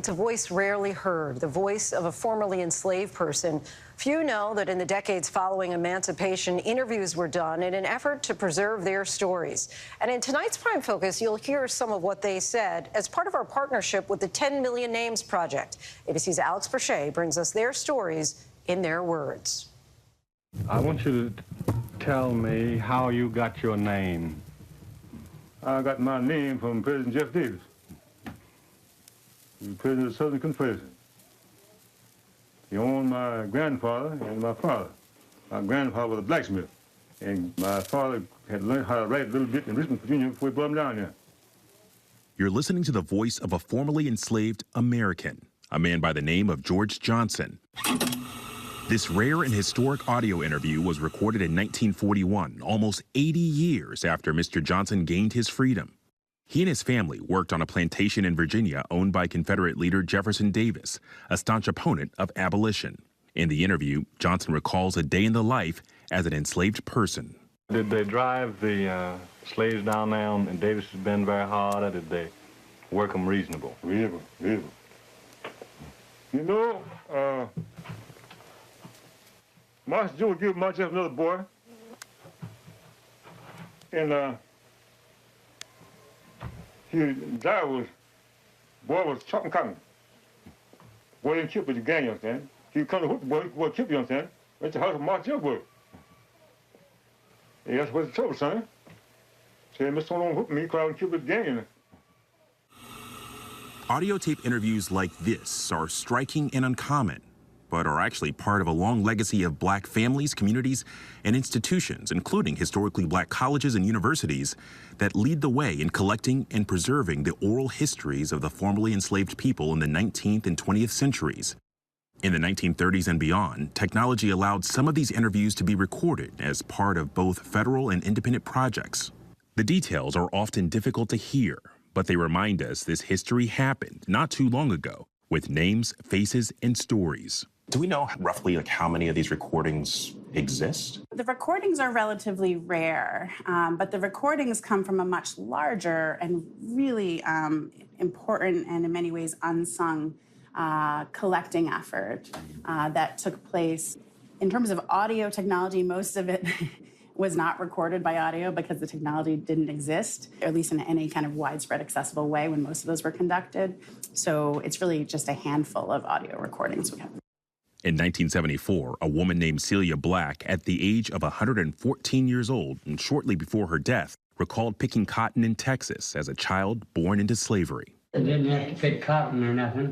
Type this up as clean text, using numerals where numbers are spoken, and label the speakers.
Speaker 1: It's a voice rarely heard, the voice of a formerly enslaved person. Few know that in the decades following emancipation, interviews were done in an effort to preserve their stories. And in tonight's Prime Focus, you'll hear some of what they said as part of our partnership with the 10 Million Names Project. ABC's Alex Perche brings us their stories in their words.
Speaker 2: I want you to tell me how you got your name.
Speaker 3: I got my name from President Jeff Davis, the President of the Southern Confederation. He owned my grandfather and my father. My grandfather was a blacksmith, and my father had learned how to write a little bit in Richmond, Virginia before he brought him down there.
Speaker 4: You're listening to the voice of a formerly enslaved American, a man by the name of George Johnson. This rare and historic audio interview was recorded in 1941, almost 80 years after Mr. Johnson gained his freedom. He and his family worked on a plantation in Virginia owned by Confederate leader Jefferson Davis, a staunch opponent of abolition. In the interview, Johnson recalls a day in the life as an enslaved person.
Speaker 2: Did they drive the slaves down there in Davis's Bend very hard, or did they work them reasonable?
Speaker 3: Reasonable. You know, Master Joe gave my just another boy, and boy was chopping cotton. Boy didn't kill, but you gang, you understand? He come to hook the boy killed, you understand? That's the house of Master Joe boy. Yeah, that's what's the trouble, son. Say, Mr. Don't hook me, crowd and kill the gang, you know?
Speaker 4: Audio tape interviews like this are striking and uncommon, but are actually part of a long legacy of black families, communities, and institutions, including historically black colleges and universities, that lead the way in collecting and preserving the oral histories of the formerly enslaved people in the 19th and 20th centuries. In the 1930s and beyond, technology allowed some of these interviews to be recorded as part of both federal and independent projects. The details are often difficult to hear, but they remind us this history happened not too long ago, with names, faces, and stories.
Speaker 5: Do we know roughly how many of these recordings exist?
Speaker 6: The recordings are relatively rare, but the recordings come from a much larger and really important and in many ways unsung collecting effort that took place. In terms of audio technology, most of it was not recorded by audio because the technology didn't exist, or at least in any kind of widespread accessible way when most of those were conducted. So it's really just a handful of audio recordings we have.
Speaker 4: In 1974, a woman named Celia Black, at the age of 114 years old and shortly before her death, recalled picking cotton in Texas as a child born into slavery.
Speaker 7: I didn't have to pick cotton or nothing.